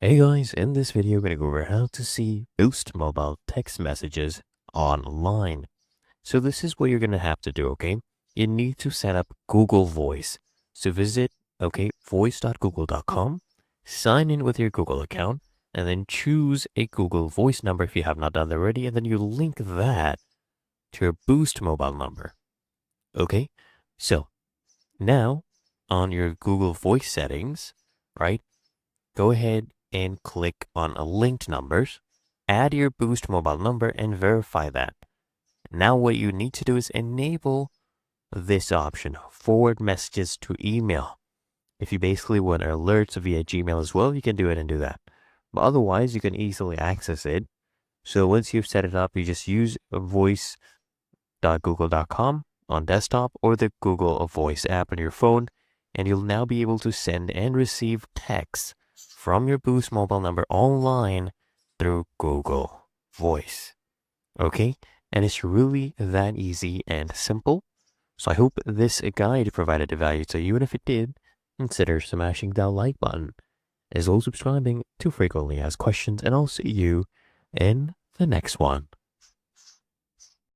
Hey guys, in this video we're going to go over how to see Boost Mobile text messages online. So this is what you're going to have to do, okay? You need to set up Google Voice. So visit, voice.google.com, sign in with your Google account, and then choose a Google Voice number if you have not done that already, and then you link that to your Boost Mobile number. Okay? So now on your Google Voice settings, right? Go ahead and click on linked numbers, add your Boost mobile number and verify that. Now what you need to do is enable this option, forward messages to email. If you basically want alerts via Gmail as well, you can do it and do that. But otherwise, you can easily access it. So once you've set it up, you just use voice.google.com on desktop or the Google Voice app on your phone, and you'll now be able to send and receive texts from your Boost mobile number online through Google Voice. Okay? And it's really that easy and simple. So I hope this guide provided a value to you, and if it did, consider smashing that like button, as well as subscribing to frequently asked questions, and I'll see you in the next one.